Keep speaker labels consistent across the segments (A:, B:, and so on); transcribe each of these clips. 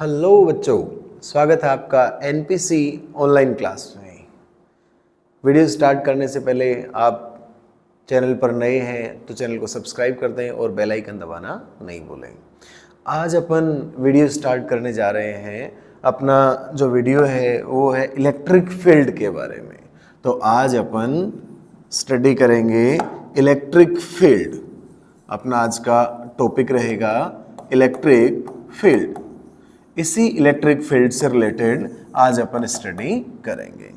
A: Hello बच्चों, स्वागत है आपका एनपीसी ऑनलाइन क्लास में। वीडियो स्टार्ट करने से पहले आप चैनल पर नए हैं तो चैनल को सब्सक्राइब कर दें और बेल आइकन दबाना नहीं भूलें। आज अपन वीडियो स्टार्ट करने जा रहे हैं। अपना जो वीडियो है वो है इलेक्ट्रिक फील्ड के बारे में। तो आज अपन स्टडी करेंगे इलेक्ट्रिक फील्ड। अपना आज का टॉपिक रहेगा इलेक्ट्रिक फील्ड। इसी इलेक्ट्रिक फील्ड से रिलेटेड आज अपन स्टडी करेंगे।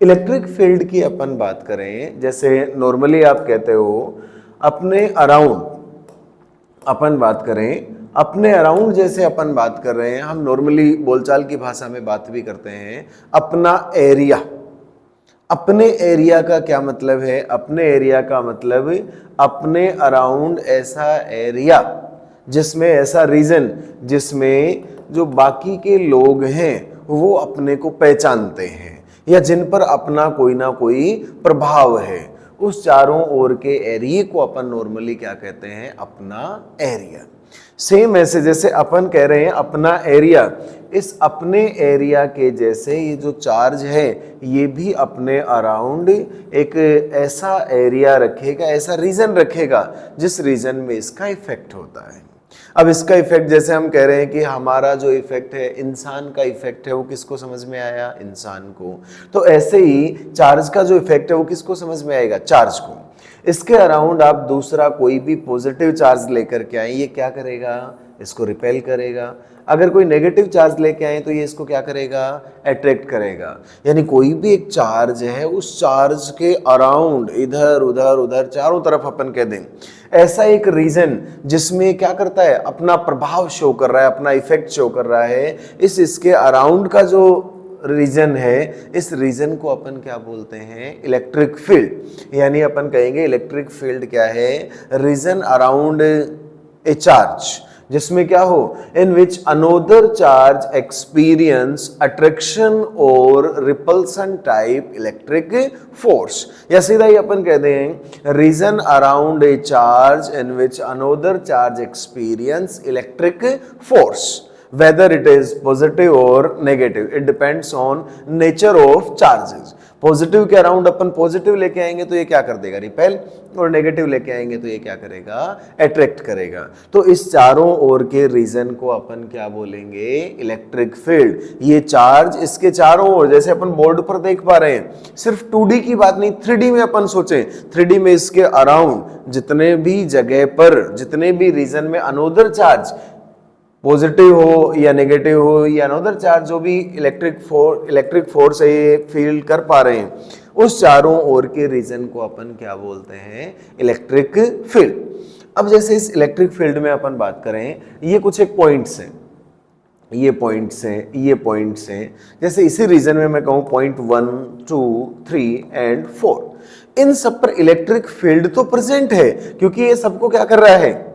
A: इलेक्ट्रिक फील्ड की अपन बात करें, जैसे नॉर्मली आप कहते हो अपने अराउंड, अपन बात करें अपने अराउंड, जैसे अपन बात कर रहे हैं, हम नॉर्मली बोलचाल की भाषा में बात भी करते हैं अपना एरिया। अपने एरिया का क्या मतलब है? अपने एरिया का मतलब अपने अराउंड ऐसा एरिया जिसमें, ऐसा रीजन जिसमें जो बाकी के लोग हैं वो अपने को पहचानते हैं या जिन पर अपना कोई ना कोई प्रभाव है, उस चारों ओर के एरिया को अपन नॉर्मली क्या कहते हैं? अपना एरिया। सेम ऐसे जैसे अपन कह रहे हैं अपना एरिया, इस अपने एरिया के जैसे ये जो चार्ज है ये भी अपने अराउंड एक ऐसा एरिया रखेगा, ऐसा रीजन रखेगा जिस रीजन में इसका इफेक्ट होता है। अब इसका इफेक्ट, जैसे हम कह रहे हैं कि हमारा जो इफेक्ट है, इंसान का इफेक्ट है, वो किसको समझ में आया? इंसान को। तो ऐसे ही चार्ज का जो इफेक्ट है वो किसको समझ में आएगा? चार्ज को। इसके अराउंड आप दूसरा कोई भी पॉजिटिव चार्ज लेकर के आए, ये क्या करेगा? इसको रिपेल करेगा। अगर कोई नेगेटिव चार्ज लेके आए तो ये इसको क्या करेगा? अट्रैक्ट करेगा। यानी कोई भी एक चार्ज है, उस चार्ज के अराउंड इधर उधर उधर चारों तरफ अपन कह दें ऐसा एक रीजन जिसमें क्या करता है? अपना प्रभाव शो कर रहा है, अपना इफेक्ट शो कर रहा है। इसके अराउंड का जो रीजन है, इस रीजन को अपन क्या बोलते हैं? Electric field. यानी अपन कहेंगे इलेक्ट्रिक फील्ड क्या है? रीजन अराउंड ए चार्ज जिसमें क्या हो? इन विच अनोदर चार्ज एक्सपीरियंस अट्रैक्शन और रिपल्सन टाइप इलेक्ट्रिक फोर्स। या सीधा ही अपन कहते हैं region around a charge in which another charge experience electric force, whether it is positive or negative, it depends on nature of charges। Positive के around अपन positive लेके आएंगे तो ये क्या कर देगा? रिपेल। और नेगेटिव लेके आएंगे तो ये क्या करेगा? अट्रैक्ट करेगा। तो इस चारों ओर के रीजन को अपन क्या बोलेंगे? Electric field. ये चार्ज इसके चारों ओर, जैसे अपन बोर्ड पर देख पा रहे हैं, सिर्फ 2D की बात नहीं, 3D में अपन सोचें, 3D में इसके अराउंड जितने भी जगह पर, जितने भी रीजन में अनोदर चार्ज पॉजिटिव हो या नेगेटिव हो या अनदर चार्ज, जो भी इलेक्ट्रिक फोर्स है ये फील कर पा रहे हैं, उस चारों ओर के रीजन को अपन क्या बोलते हैं? Electric field. अब जैसे इस इलेक्ट्रिक फील्ड में अपन बात करें, ये कुछ एक पॉइंट्स हैं, ये पॉइंट्स हैं, ये पॉइंट्स हैं। जैसे इसी रीजन में मैं कहूं पॉइंट 1, 2, 3 एंड 4, इन सब पर इलेक्ट्रिक फील्ड तो प्रेजेंट है, क्योंकि ये सबको क्या कर रहा है?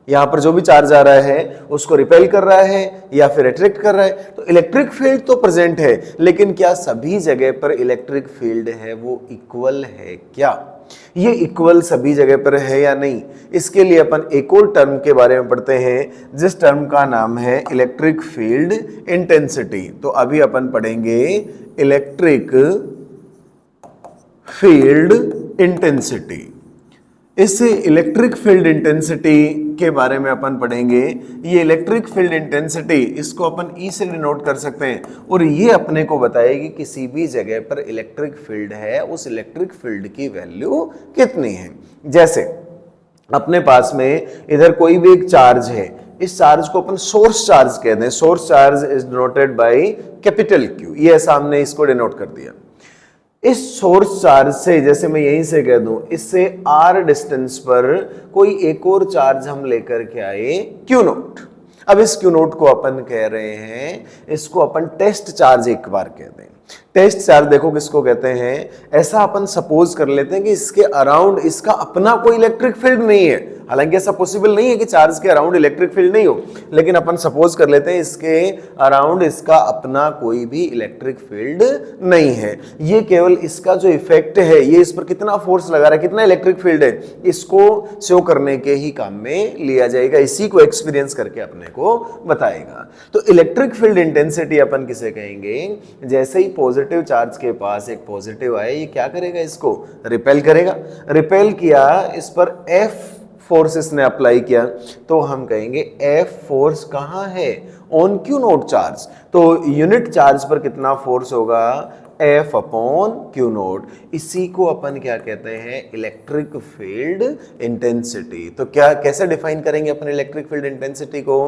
A: यहां पर जो भी चार्ज आ रहा है उसको रिपेल कर रहा है या फिर अट्रैक्ट कर रहा है। तो इलेक्ट्रिक फील्ड तो प्रेजेंट है, लेकिन क्या सभी जगह पर इलेक्ट्रिक फील्ड है वो इक्वल है क्या? ये इक्वल सभी जगह पर है या नहीं? इसके लिए अपन एक और टर्म के बारे में पढ़ते हैं, जिस टर्म का नाम है इलेक्ट्रिक फील्ड इंटेंसिटी। तो अभी अपन पढ़ेंगे इलेक्ट्रिक फील्ड इंटेंसिटी। इस इलेक्ट्रिक फील्ड इंटेंसिटी के बारे में अपन पढ़ेंगे। ये इलेक्ट्रिक फील्ड इंटेंसिटी, इसको अपन ई से डिनोट कर सकते हैं, और ये अपने को बताएगी किसी भी जगह पर इलेक्ट्रिक फील्ड है, उस इलेक्ट्रिक फील्ड की वैल्यू कितनी है। जैसे अपने पास में इधर कोई भी एक चार्ज है, इस चार्ज को अपन सोर्स चार्ज कहते हैं। Source charge is denoted by capital Q. ये ऐसा हमने इसको डिनोट कर दिया। इस सोर्स चार्ज से, जैसे मैं यहीं से कह दूं, इससे r डिस्टेंस पर कोई एक और चार्ज हम लेकर के आए Q नोट। अब इस Q नोट को अपन कह रहे हैं, इसको अपन टेस्ट चार्ज एक बार कहते हैं। टेस्ट चार्ज देखो किसको कहते हैं, ऐसा अपन सपोज कर लेते हैं कि इसके अराउंड इसका अपना कोई इलेक्ट्रिक फील्ड नहीं है। हालांकि ऐसा पॉसिबल नहीं है कि चार्ज के अराउंड इलेक्ट्रिक फील्ड नहीं हो, लेकिन अपन सपोज कर लेते हैं इसके अराउंड इसका अपना कोई भी इलेक्ट्रिक फील्ड नहीं है। ये केवल इसका जो इफेक्ट है, ये इस पर कितना फोर्स लगा रहा है, कितना इलेक्ट्रिक फील्ड है, इसको शो करने के ही काम में लिया जाएगा। इसी को एक्सपीरियंस करके अपने को बताएगा। तो इलेक्ट्रिक फील्ड इंटेंसिटी अपन किसे कहेंगे, जैसे ही पॉजिटिव चार्ज के पास एक पॉजिटिव आए, ये क्या करेगा, इसको रिपेल करेगा। रिपेल किया, इस पर एफ फोर्स इसने अप्लाई किया, तो हम कहेंगे एफ फोर्स कहां है, ऑन क्यू नोट चार्ज। तो यूनिट चार्ज पर कितना फोर्स होगा, एफ अपॉन क्यू नोट। इसी को अपन क्या कहते हैं, इलेक्ट्रिक फील्ड इंटेंसिटी। तो क्या कैसे डिफाइन करेंगे अपन इलेक्ट्रिक फील्ड इंटेंसिटी को,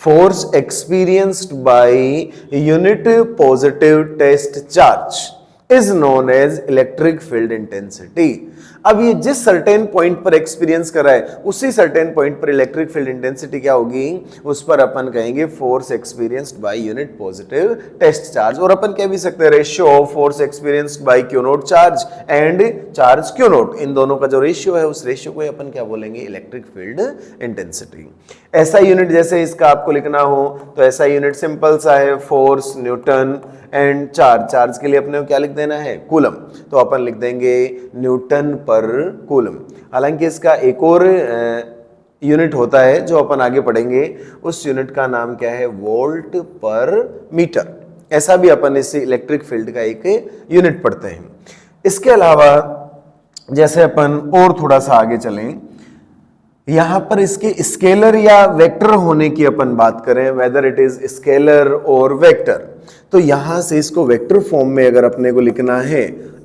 A: force experienced by unit positive test charge is known as electric field intensity. अब ये जिस सर्टेन पॉइंट पर एक्सपीरियंस कर रहा है, उसी सर्टेन पॉइंट पर इलेक्ट्रिक फील्ड इंटेंसिटी क्या होगी, उस पर अपन कहेंगे force experienced by unit positive test charge. और अपन कह भी सकते हैं ratio of force experienced by q naught charge and charge q naught, इन दोनों का जो रेशियो है, उस रेशियो को अपन क्या बोलेंगे, इलेक्ट्रिक फील्ड इंटेंसिटी। ऐसा यूनिट जैसे इसका आपको लिखना हो तो ऐसा यूनिट सिंपल सा है, फोर्स न्यूटन एंड चार्ज के लिए अपने को क्या लिख देना है, कूलम। तो अपन लिख देंगे न्यूटन पर कूलम। हालांकि इसका एक और यूनिट होता है जो अपन आगे पढ़ेंगे, उस यूनिट का नाम क्या है, वोल्ट पर मीटर। ऐसा भी अपन इस इलेक्ट्रिक फील्ड का एक यूनिट पढ़ते हैं। इसके अलावा जैसे अपन और थोड़ा सा आगे चलें, यहां पर इसके स्केलर या वेक्टर होने की अपन बात करें, वेदर इट इज स्केलर और वेक्टर, तो यहां से इसको वेक्टर फॉर्म में अगर अपने को लिखना है,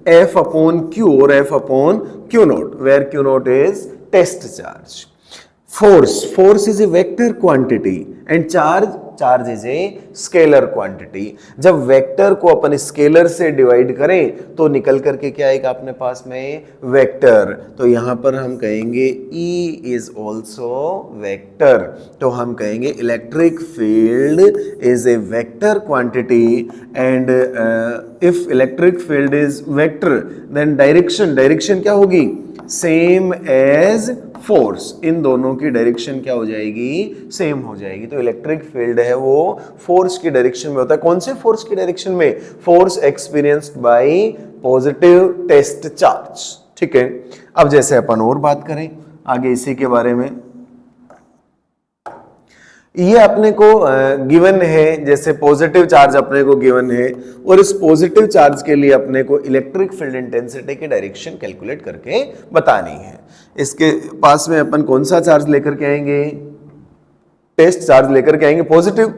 A: एफ अपॉन क्यू और F upon Q naught, where Q naught is test charge. Force is a vector quantity and charge is a scalar quantity. जब वेक्टर को अपन स्केलर से डिवाइड करें तो निकल करके क्या आएगा अपने पास में, वेक्टर। तो यहां पर हम कहेंगे E इज ऑल्सो वेक्टर। तो हम कहेंगे electric field is a vector quantity and if electric field is vector then direction क्या होगी, सेम एज फोर्स। इन दोनों की डायरेक्शन क्या हो जाएगी, सेम हो जाएगी। तो इलेक्ट्रिक फील्ड है वो फोर्स की डायरेक्शन में होता है। कौन से फोर्स की डायरेक्शन में, force experienced by positive test charge. ठीक है, अब जैसे अपन और बात करें आगे इसी के बारे में, ये अपने को गिवन है, जैसे पॉजिटिव चार्ज अपने को गिवन है और इस पॉजिटिव चार्ज के लिए अपने को इलेक्ट्रिक फील्ड इंटेंसिटी की डायरेक्शन कैलकुलेट करके बतानी है। इसके पास में अपन कौन सा चार्ज लेकर के आएंगे, टेस्ट चार्ज लेकर के आएंगे पॉजिटिव।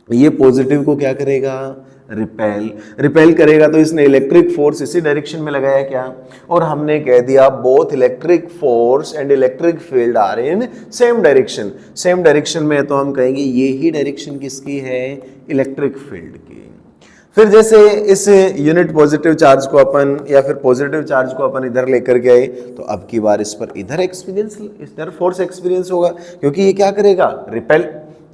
A: ये पॉजिटिव को क्या करेगा, रिपेल करेगा। तो इसने इलेक्ट्रिक फोर्स इसी डायरेक्शन में लगाया क्या, और हमने कह दिया both electric force and electric field are in same direction. Same direction में तो हम कहेंगे ये ही डायरेक्शन किसकी है, इलेक्ट्रिक फील्ड की। फिर जैसे इस यूनिट पॉजिटिव चार्ज को अपन या फिर पॉजिटिव चार्ज को अपन इधर लेकर गए, तो अब की बार इस पर इधर फोर्स एक्सपीरियंस होगा, क्योंकि ये क्या करेगा, रिपेल।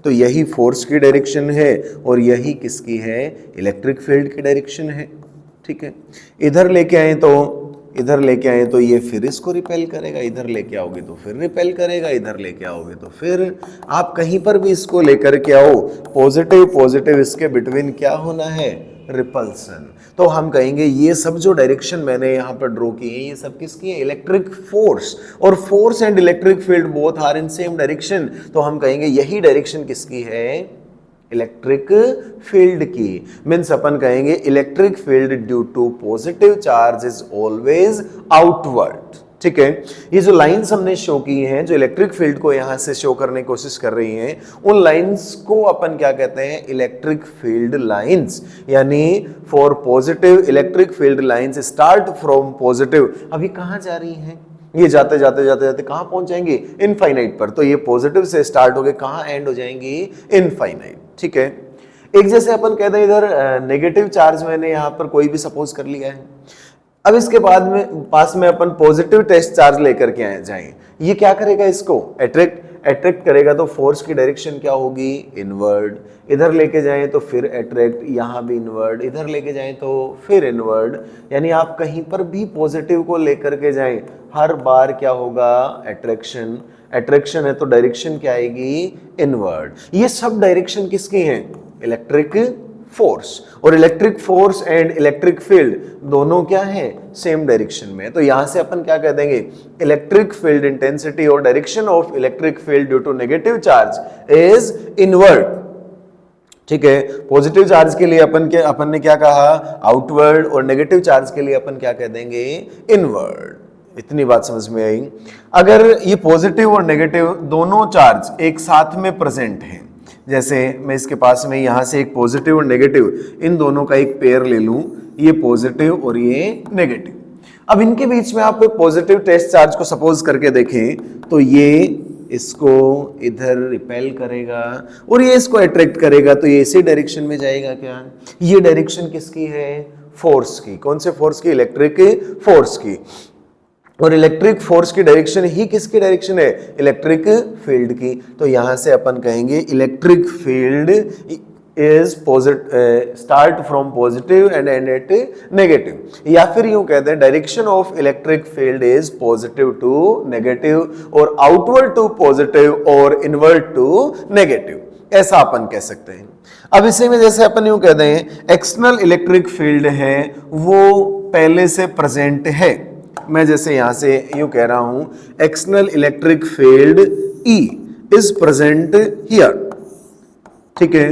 A: तो यही फोर्स की डायरेक्शन है और यही किसकी है, इलेक्ट्रिक फील्ड की डायरेक्शन है। ठीक है, इधर लेके आए तो ये फिर इसको रिपेल करेगा, इधर लेके आओगे तो फिर रिपेल करेगा, इधर लेके आओगे तो फिर, आप कहीं पर भी इसको लेकर के आओ, पॉजिटिव इसके बिटवीन क्या होना है, रिपल्सन। तो हम कहेंगे ये सब जो डायरेक्शन मैंने यहाँ पर ड्रॉ की है, ये सब किसकी है, इलेक्ट्रिक फोर्स। और force and electric field both are in same direction, तो हम कहेंगे यही डायरेक्शन किसकी है, इलेक्ट्रिक फील्ड की। मीन्स अपन कहेंगे electric field due to positive charge is always outward. ठीक है, ये जो लाइंस हमने शो की हैं, जो इलेक्ट्रिक फील्ड को यहां से शो करने की कोशिश कर रही हैं, उन लाइंस को अपन क्या कहते हैं, इलेक्ट्रिक फील्ड लाइंस। यानी for positive electric field lines start from positive, अभी कहां जा रही हैं, ये जाते जाते कहां पहुंच जाएंगे, इनफाइनाइट पर। तो ये पॉजिटिव से स्टार्ट हो गए, कहां एंड हो जाएंगी, इनफाइनाइट। ठीक है, एक जैसे अपन कहते हैं इधर नेगेटिव चार्ज मैंने यहां पर कोई भी सपोज कर लिया है। अब इसके बाद में पास में अपन पॉजिटिव टेस्ट चार्ज लेकर के जाएं, ये क्या करेगा, इसको अट्रैक्ट करेगा तो फोर्स की डायरेक्शन क्या होगी, इनवर्ड। इधर लेके जाएं तो फिर अट्रैक्ट, यहाँ भी इनवर्ड, इधर लेके जाएं तो फिर इनवर्ड। यानी आप कहीं पर भी पॉजिटिव को लेकर के जाएं, हर बार क्या होगा, अट्रैक्शन। अट्रैक्शन है तो डायरेक्शन क्या आएगी, इनवर्ड। ये सब डायरेक्शन किसकी हैं, इलेक्ट्रिक फोर्स। और electric force and electric field दोनों क्या है, सेम डायरेक्शन में। तो यहां से अपन क्या कह देंगे, इलेक्ट्रिक फील्ड इंटेंसिटी और direction of electric field due to negative charge is inward. ठीक है, पॉजिटिव चार्ज के लिए अपन ने क्या कहा, आउटवर्ड, और नेगेटिव चार्ज के लिए अपन क्या कह देंगे, इनवर्ड। इतनी बात समझ में आई। अगर ये पॉजिटिव और नेगेटिव दोनों चार्ज एक साथ में प्रेजेंट हैं, जैसे मैं इसके पास में यहां से एक पॉजिटिव और नेगेटिव, इन दोनों का एक पेयर ले लूं, ये पॉजिटिव और ये नेगेटिव। अब इनके बीच में आप कोई पॉजिटिव टेस्ट चार्ज को सपोज करके देखें तो ये इसको इधर रिपेल करेगा और ये इसको अट्रैक्ट करेगा, तो ये इसी डायरेक्शन में जाएगा क्या। ये डायरेक्शन किसकी है, फोर्स की। कौन से फोर्स की, इलेक्ट्रिक फोर्स की। और इलेक्ट्रिक फोर्स की डायरेक्शन ही किसकी डायरेक्शन है, इलेक्ट्रिक फील्ड की। तो यहां से अपन कहेंगे electric field is start from positive and and at negative. या फिर यूं कहते हैं direction of electric field is positive to negative और आउटवर्ड टू पॉजिटिव और इनवर्ड टू नेगेटिव, ऐसा अपन कह सकते हैं। अब इसी में जैसे अपन यूं कहते हैं एक्सटर्नल इलेक्ट्रिक फील्ड है वो पहले से प्रेजेंट है। मैं जैसे यहां से यूं कह रहा हूं external electric field E is present here. ठीक है,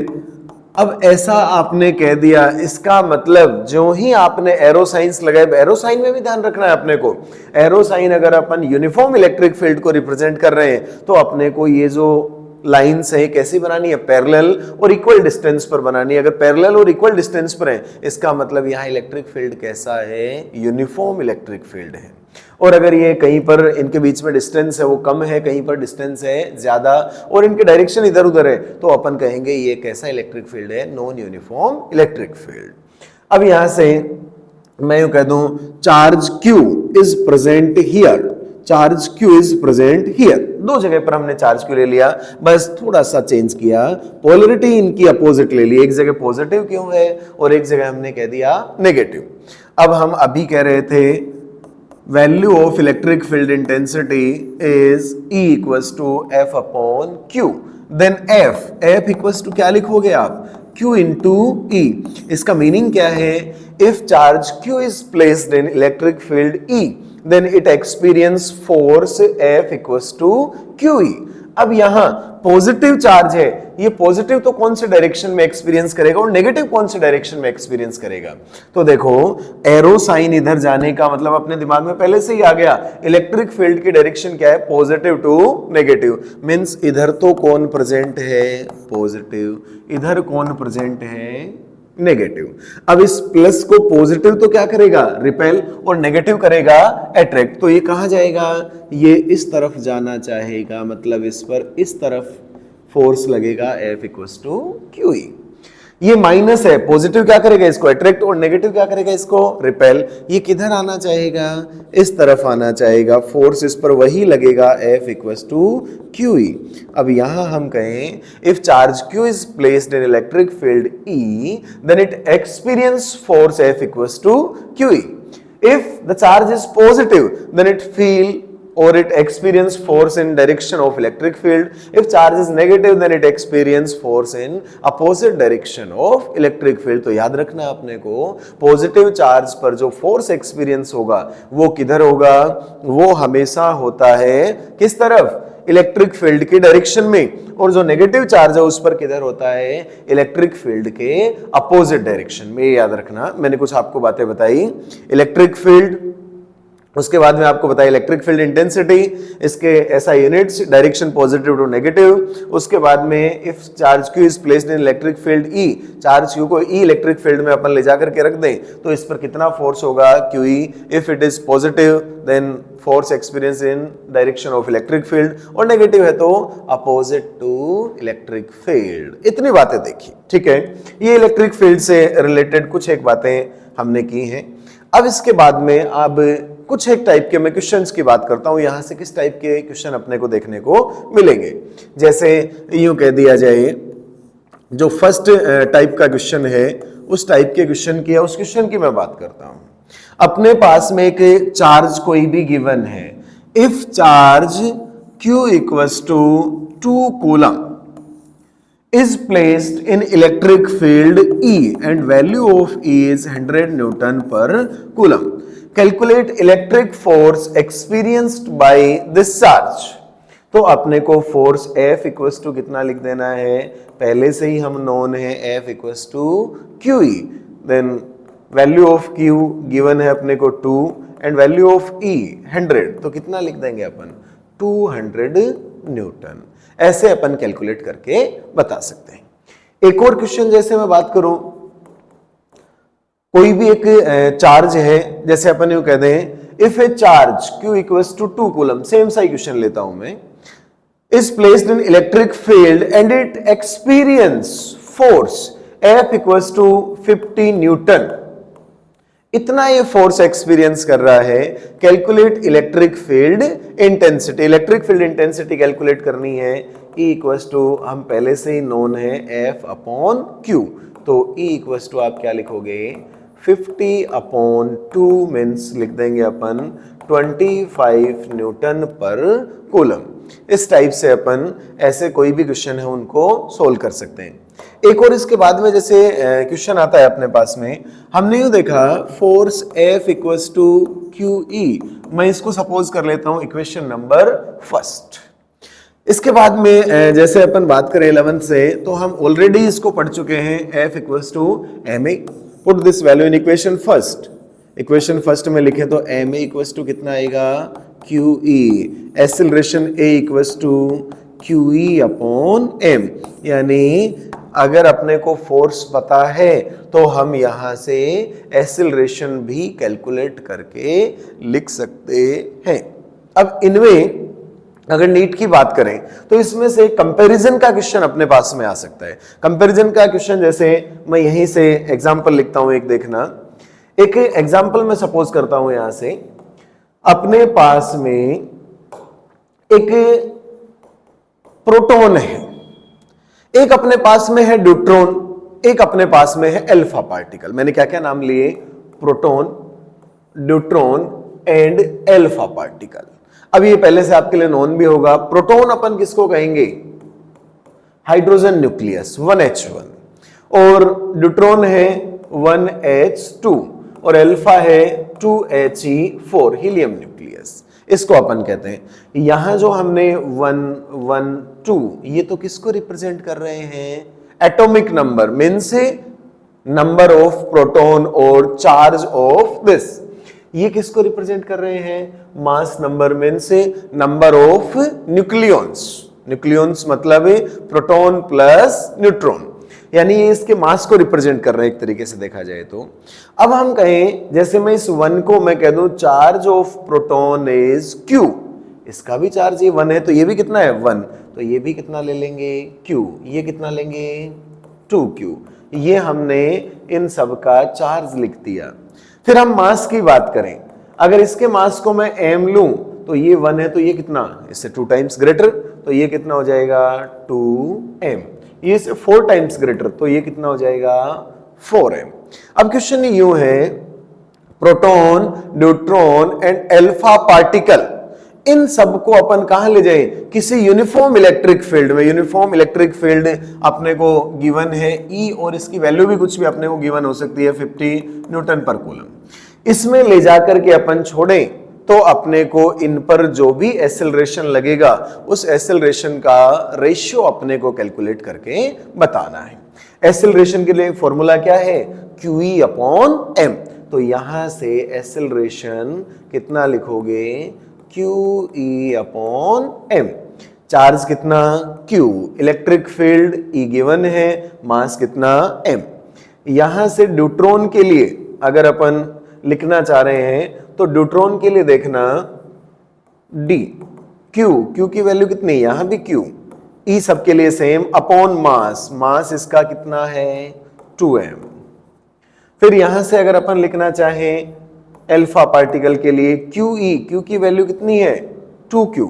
A: अब ऐसा आपने कह दिया, इसका मतलब जो ही आपने एरो साइंस लगाए, एरो साइन में भी ध्यान रखना है अपने को। एरो साइन अगर अपन यूनिफॉर्म इलेक्ट्रिक फील्ड को रिप्रेजेंट कर रहे हैं तो अपने को ये जो लाइन्स है कैसी बनानी है, पैरेलल और इक्वल डिस्टेंस पर बनानी है। अगर पैरेलल और इक्वल डिस्टेंस पर है इसका मतलब यहाँ इलेक्ट्रिक फील्ड कैसा है, यूनिफॉर्म इलेक्ट्रिक फील्ड है। और अगर ये कहीं पर इनके बीच में डिस्टेंस है वो कम है, कहीं पर डिस्टेंस है ज्यादा और इनके डायरेक्शन इधर उधर है, तो अपन कहेंगे ये कैसा इलेक्ट्रिक फील्ड है, नॉन यूनिफॉर्म इलेक्ट्रिक फील्ड। अब यहां से मैं यूं कह दूं charge Q is present here, charge Q is present here. दो जगह पर हमने चार्ज Q ले लिया, बस थोड़ा सा चेंज किया, पोलरिटी इनकी अपोजिट ले ली। एक जगह पॉजिटिव क्यों है और एक जगह हमने कह दिया नेगेटिव। अब हम अभी कह रहे थे value of electric field intensity is E equals to F upon Q। Then F equals to क्या लिखोगे आप, Q इंटू E। इसका मीनिंग क्या है, if charge Q is placed in electric field E then it experience force F equals to QE। अब यहां positive charge है, ये पॉजिटिव तो कौन से डायरेक्शन में एक्सपीरियंस करेगा और नेगेटिव कौन से डायरेक्शन में एक्सपीरियंस करेगा। तो देखो एरो साइन इधर जाने का मतलब अपने दिमाग में पहले से ही आ गया, इलेक्ट्रिक फील्ड की डायरेक्शन क्या है, पॉजिटिव टू नेगेटिव। मींस इधर तो कौन प्रेजेंट है, पॉजिटिव, इधर कौन प्रेजेंट है, नेगेटिव। अब इस प्लस को पॉजिटिव तो क्या करेगा, रिपेल, और नेगेटिव करेगा अट्रैक्ट। तो ये कहां जाएगा, ये इस तरफ जाना चाहेगा, मतलब इस पर इस तरफ फोर्स लगेगा F इक्वल्स टू QE। ये माइनस है, पॉजिटिव क्या करेगा इसको अट्रैक्ट और नेगेटिव क्या करेगा इसको रिपेल। ये किधर आना चाहेगा, इस तरफ आना चाहेगा, फोर्स इस पर वही लगेगा F इक्वल्स टू QE। अब यहां हम कहें if charge Q is placed in electric field E then it experience force F equals to QE। If the charge is positive then it feel or it experience force in direction of electric field. If charge is negative then it experience force in opposite direction of electric field। तो याद रखना अपने को, positive charge पर जो force experience होगा वो किधर होगा, वो हमेशा होता है किस तरफ, इलेक्ट्रिक फील्ड की डायरेक्शन में। और जो नेगेटिव चार्ज है उस पर किधर होता है, इलेक्ट्रिक फील्ड के अपोजिट डायरेक्शन में। याद रखना, मैंने कुछ आपको बातें बताई, इलेक्ट्रिक फील्ड, उसके बाद में आपको बताया इलेक्ट्रिक फील्ड इंटेंसिटी, इसके ऐसा units, direction positive to negative. उसके बाद में if charge Q is placed in electric field E, charge Q को E इलेक्ट्रिक फील्ड में अपन ले जाकर के रख दें तो इस पर कितना फोर्स होगा, QE। If it is positive then force experience in direction of electric field, और नेगेटिव है तो अपोजिट टू इलेक्ट्रिक फील्ड। इतनी बातें देखी, ठीक है। ये इलेक्ट्रिक फील्ड से रिलेटेड कुछ एक बातें हमने की हैं। अब इसके बाद में अब कुछ एक टाइप के मैं क्वेश्चंस की बात करता हूं, यहां से किस टाइप के क्वेश्चन अपने को देखने को मिलेंगे। जैसे यूं कह दिया जाए, जो फर्स्ट टाइप का क्वेश्चन है उस टाइप के क्वेश्चन की या उस क्वेश्चन की मैं बात करता हूं। अपने पास में एक चार्ज कोई भी गिवन है, if charge Q equals to 2 coulomb is placed in electric field E and value of E is 100 Newton per coulomb. Calculate electric force experienced by this charge. तो अपने को फोर्स F इक्वल्स टू कितना लिख देना है, पहले से ही हम नोन है F equals to QE, then value of Q given है अपने को 2 एंड वैल्यू ऑफ E 100, तो कितना लिख देंगे अपन 200 न्यूटन। ऐसे अपन कैलकुलेट करके बता सकते हैं। एक और क्वेश्चन जैसे मैं बात करूं, कोई भी एक चार्ज है, जैसे अपन यूं कह दें if a charge Q equals to 2 coulomb, same सा क्वेश्चन लेता हूं मैं, is placed in electric field and it experience force F equals to 50 Newton, इतना ये फोर्स एक्सपीरियंस कर रहा है। Calculate electric field intensity, electric field intensity calculate करनी है। E इक्वल्स टू हम पहले से ही नोन है F अपॉन Q, तो E इक्वल्स टू आप क्या लिखोगे 50 अपॉन 2 मीन्स लिख देंगे अपन 25 न्यूटन पर कूलम। इस टाइप से अपन ऐसे कोई भी क्वेश्चन है उनको सोल्व कर सकते हैं। एक और इसके बाद में जैसे क्वेश्चन आता है अपने पास में, हमने यूं देखा force F equals to QE, मैं इसको सपोज कर लेता हूं इक्वेशन नंबर फर्स्ट। इसके बाद में जैसे अपन बात करें 11 से, तो हम ऑलरेडी इसको पढ़ चुके हैं F equals to MA, put this value in equation first. Equation first में लिखे तो MA इक्वल्स टू कितना आएगा QE, acceleration A equals to QE upon M, यानी अगर अपने को फोर्स पता है तो हम यहां से एक्सेलरेशन भी कैलकुलेट करके लिख सकते हैं। अब इनमें अगर नीट की बात करें तो इसमें से कंपैरिजन का क्वेश्चन अपने पास में आ सकता है। कंपैरिजन का क्वेश्चन जैसे मैं यहीं से एग्जांपल लिखता हूं, एक देखना, एक एग्जांपल मैं सपोज करता हूं यहां से, अपने पास में एक प्रोटॉन है, एक अपने पास में है न्यूट्रॉन, एक अपने पास में है अल्फा पार्टिकल। मैंने क्या क्या नाम लिए, proton, neutron and alpha particle. अब ये पहले से आपके लिए नोन भी होगा। प्रोटॉन अपन किसको कहेंगे, हाइड्रोजन न्यूक्लियस 1H1, और न्यूट्रॉन है 1H2, और अल्फा है 2He4 हीलियम न्यूक्लियस, इसको अपन कहते हैं। यहां जो हमने 1 1 2, ये तो किसको रिप्रेजेंट कर रहे हैं, atomic number means number of proton और चार्ज ऑफ दिस। ये किसको रिप्रेजेंट कर रहे हैं, mass number means number of nucleons. Nucleons मतलब प्रोटॉन प्लस न्यूट्रॉन, यानी ये इसके मास को रिप्रेजेंट कर रहे हैं एक तरीके से देखा जाए तो। अब हम कहें जैसे मैं इस 1 को मैं कह दूं charge of proton is Q, इसका भी चार्ज ये 1 है, तो ये भी कितना है 1, तो ये भी कितना ले लेंगे Q, ये कितना लेंगे 2Q। ये हमने इन सब का चार्ज लिख दिया। फिर हम मास की बात करें, अगर इसके मास को मैं m लूं तो ये 1 है, तो ये कितना, इससे 2 टाइम्स ग्रेटर, तो ये कितना हो जाएगा 2m। ये से 4 टाइम्स ग्रेटर, तो ये कितना हो जाएगा 4m। अब क्वेश्चन यूं है, proton, neutron and alpha particle, इन सबको अपन कहां ले जाएं, किसी यूनिफॉर्म इलेक्ट्रिक फील्ड में। यूनिफॉर्म इलेक्ट्रिक फील्ड अपने को गिवन है E, और इसकी वैल्यू भी कुछ भी अपने को गिवन हो सकती है 50 न्यूटन पर कूलम। इसमें ले जाकर के अपन छोड़ें तो अपने को इन पर जो भी एक्सेलरेशन लगेगा उस एक्सेलरेशन का रेशियो अपने को कैलकुलेट करके बताना है। एक्सेलरेशन के लिए फॉर्मूला क्या है, QE अपॉन M। तो यहां से एक्सेलरेशन कितना लिखोगे, QE अपॉन M। चार्ज कितना Q, electric field E given है, मास कितना M। यहां से न्यूट्रॉन के लिए अगर अपन लिखना चाह रहे हैं तो न्यूट्रॉन के लिए देखना D, Q की वैल्यू कितनी, यहां भी Q, E सबके लिए सेम, अपॉन मास, मास इसका कितना है 2m। फिर यहां से अगर अपन लिखना चाहें अल्फा पार्टिकल के लिए क्यू की वैल्यू कितनी है 2q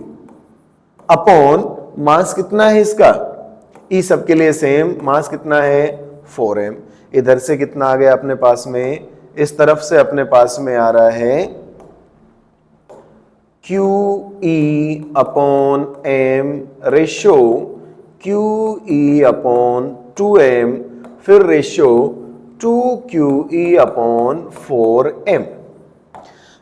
A: अपॉन मास कितना है इसका ई सबके लिए सेम, मास कितना है 4m। इधर से कितना आ गया अपने पास में, इस तरफ से अपने पास में आ रहा है Q E upon M ratio Q E upon 2m फिर रेशो 2QE अपॉन 4m।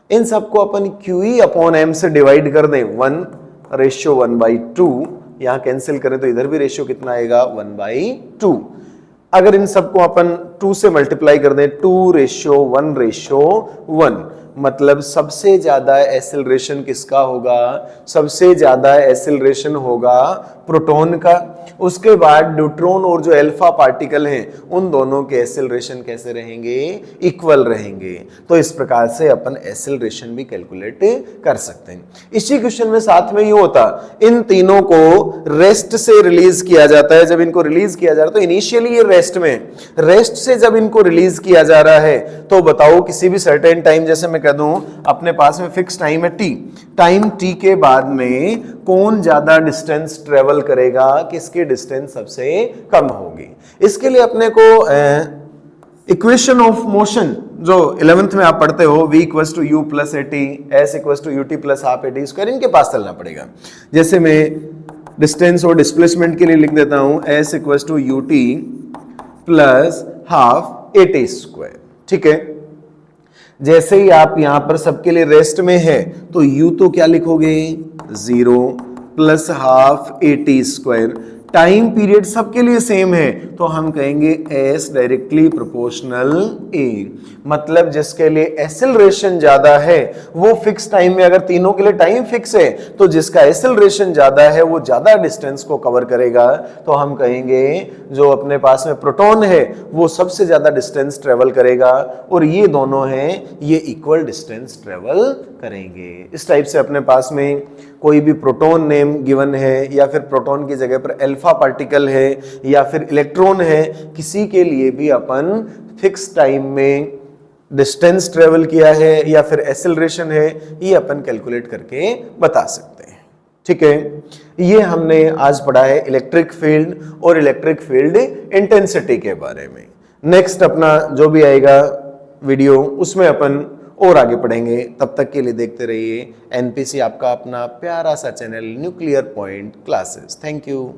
A: इन सबको अपन QE अपॉन m से डिवाइड कर दें 1:1/2, यहां कैंसिल करें तो इधर भी रेशियो कितना आएगा 1/2। अगर इन सबको अपन 2 से मल्टीप्लाई कर दें 2:1:1, मतलब सबसे ज्यादा एसिलरेशन किसका होगा, सबसे ज्यादा एसिलरेशन होगा प्रोटॉन का। उसके बाद न्यूट्रॉन और जो अल्फा पार्टिकल हैं उन दोनों के एसिलरेशन कैसे रहेंगे, इक्वल रहेंगे। तो इस प्रकार से अपन एसिलरेशन भी कैलकुलेट कर सकते हैं। इसी क्वेश्चन में साथ में ये होता, इन तीनों को रेस्ट से रिलीज किया जाता है। जब इनको रिलीज किया जा रहा है तो इनिशियली ये रेस्ट से जब इनको रिलीज किया जा रहा है तो बताओ किसी भी सर्टेन टाइम, जैसे मैं कह दूं अपने पास में फिक्स टाइम है टी, टाइम टी के बाद में कौन ज्यादा डिस्टेंस ट्रेवल करेगा, किसकी डिस्टेंस सबसे कम होगी। इसके लिए अपने को इक्वेशन ऑफ मोशन जो 11th में आप पढ़ते हो v = u + at s = ut + ½ at², इनके पास चलना पड़ेगा। जैसे मैं डिस्टेंस और डिस्प्लेसमेंट के लिए लिख देता हूं s = ut + ½ at²। ठीक है, जैसे ही आप यहां पर सबके लिए रेस्ट में है तो u तो क्या लिखोगे 0 + ½ at²। टाइम पीरियड सबके लिए सेम है तो हम कहेंगे s डायरेक्टली प्रोपोर्शनल a, मतलब जिसके लिए एसिलरेशन ज्यादा है वो फिक्स टाइम में, अगर तीनों के लिए टाइम फिक्स है तो जिसका एसिलरेशन ज्यादा है वो ज्यादा डिस्टेंस को कवर करेगा। तो हम कहेंगे जो अपने पास में प्रोटॉन है वो सबसे ज्यादा डिस्टेंस ट्रेवल करेगा और ये दोनों हैं ये इक्वल डिस्टेंस ट्रेवल करेंगे। इस टाइप से अपने पास में कोई भी प्रोटॉन नेम गिवन है या फिर प्रोटॉन की जगह पर अल्फा पार्टिकल है या फिर इलेक्ट्रॉन है, किसी के लिए भी अपन फिक्स टाइम में डिस्टेंस ट्रेवल किया है या फिर एसिलरेशन है, ये अपन कैलकुलेट करके बता सकते हैं। ठीक है, ये हमने आज पढ़ा है इलेक्ट्रिक फील्ड और इलेक्ट्रिक फील्ड इंटेंसिटी के बारे में। नेक्स्ट अपना जो भी आएगा वीडियो उसमें अपन और आगे पढ़ेंगे। तब तक के लिए देखते रहिए एनपीसी, आपका अपना प्यारा सा channel nuclear point classes. Thank you.